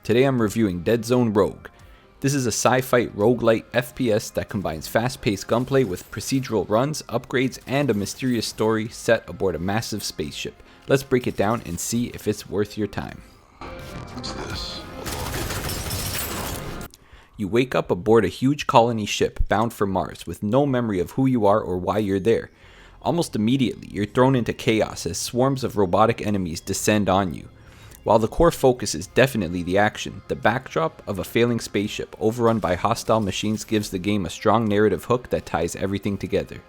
Today I'm reviewing DeadzoneRogue. This is a sci-fi roguelite FPS that combines fast-paced gunplay with procedural runs, upgrades, and a mysterious story set aboard a massive spaceship. Let's break it down and see if it's worth your time. What's this? You wake up aboard a huge colony ship bound for Mars with no memory of who you are or why you're there. Almost immediately, you're thrown into chaos as swarms of robotic enemies descend on you. While the core focus is definitely the action, the backdrop of a failing spaceship overrun by hostile machines gives the game a strong narrative hook that ties everything together.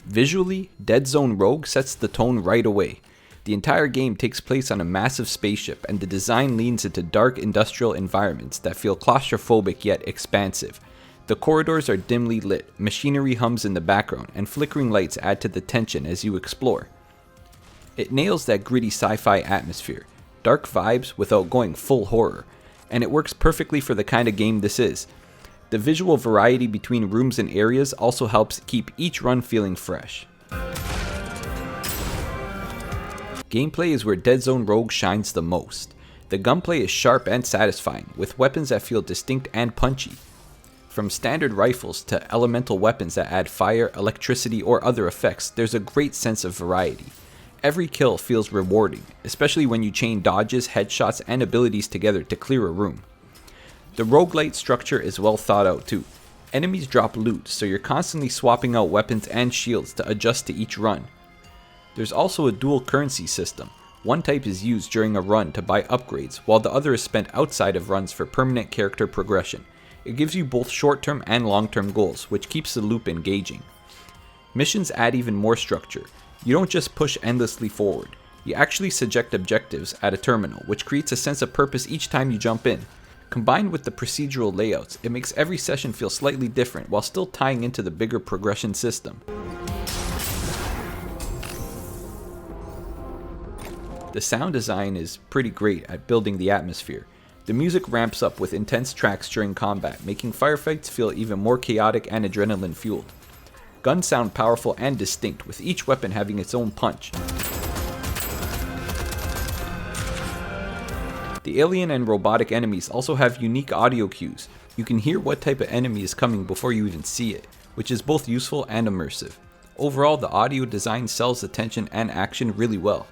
Visually, DeadzoneRogue sets the tone right away. The entire game takes place on a massive spaceship, and the design leans into dark industrial environments that feel claustrophobic yet expansive. The corridors are dimly lit, machinery hums in the background, and flickering lights add to the tension as you explore. It nails that gritty sci-fi atmosphere, dark vibes without going full horror, and it works perfectly for the kind of game this is. The visual variety between rooms and areas also helps keep each run feeling fresh. Gameplay is where DeadzoneRogue shines the most. The gunplay is sharp and satisfying, with weapons that feel distinct and punchy. From standard rifles to elemental weapons that add fire, electricity, or other effects, there's a great sense of variety. Every kill feels rewarding, especially when you chain dodges, headshots, and abilities together to clear a room. The roguelite structure is well thought out too. Enemies drop loot, so you're constantly swapping out weapons and shields to adjust to each run. There's also a dual currency system. One type is used during a run to buy upgrades, while the other is spent outside of runs for permanent character progression. It gives you both short-term and long-term goals, which keeps the loop engaging. Missions add even more structure. You don't just push endlessly forward. You actually subject objectives at a terminal, which creates a sense of purpose each time you jump in. Combined with the procedural layouts, it makes every session feel slightly different while still tying into the bigger progression system. The sound design is pretty great at building the atmosphere. The music ramps up with intense tracks during combat, making firefights feel even more chaotic and adrenaline-fueled. Guns sound powerful and distinct, with each weapon having its own punch. The alien and robotic enemies also have unique audio cues. You can hear what type of enemy is coming before you even see it, which is both useful and immersive. Overall, the audio design sells the tension and action really well.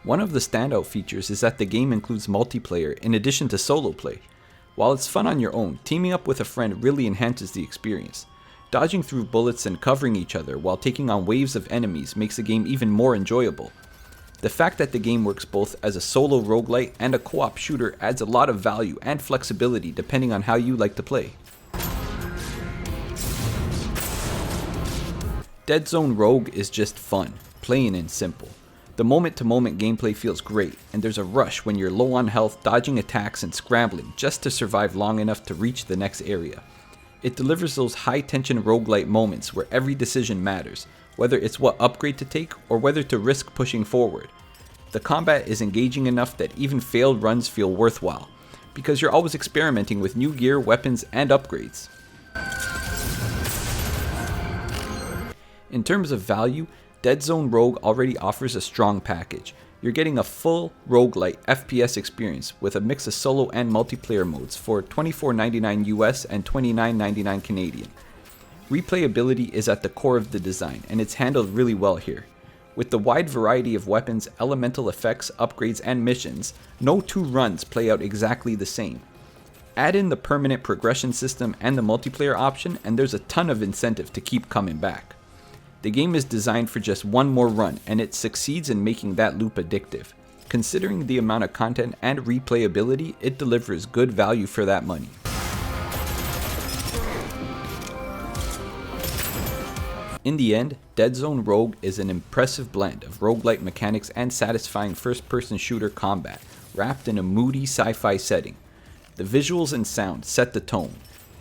One of the standout features is that the game includes multiplayer in addition to solo play. While it's fun on your own, teaming up with a friend really enhances the experience. Dodging through bullets and covering each other while taking on waves of enemies makes the game even more enjoyable. The fact that the game works both as a solo roguelite and a co-op shooter adds a lot of value and flexibility depending on how you like to play. DeadzoneRogue is just fun, plain and simple. The moment-to-moment gameplay feels great, and there's a rush when you're low on health, dodging attacks and scrambling just to survive long enough to reach the next area. It delivers those high-tension roguelite moments where every decision matters, whether it's what upgrade to take or whether to risk pushing forward. The combat is engaging enough that even failed runs feel worthwhile, because you're always experimenting with new gear, weapons, and upgrades. In terms of value, DeadzoneRogue already offers a strong package. You're getting a full roguelite FPS experience with a mix of solo and multiplayer modes for $24.99 US and $29.99 Canadian. Replayability is at the core of the design, and it's handled really well here. With the wide variety of weapons, elemental effects, upgrades, and missions, no two runs play out exactly the same. Add in the permanent progression system and the multiplayer option, and there's a ton of incentive to keep coming back. The game is designed for just one more run, and it succeeds in making that loop addictive. Considering the amount of content and replayability, it delivers good value for that money. In the end, DeadzoneRogue is an impressive blend of roguelite mechanics and satisfying first-person shooter combat, wrapped in a moody sci-fi setting. The visuals and sound set the tone.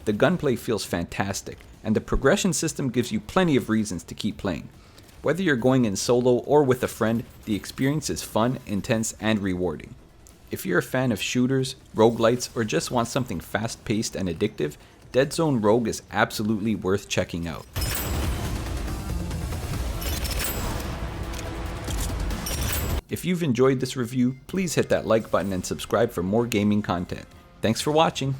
The gunplay feels fantastic, and the progression system gives you plenty of reasons to keep playing. Whether you're going in solo or with a friend, the experience is fun, intense, and rewarding. If you're a fan of shooters, roguelites, or just want something fast-paced and addictive, DeadzoneRogue is absolutely worth checking out. If you've enjoyed this review, please hit that like button and subscribe for more gaming content. Thanks for watching!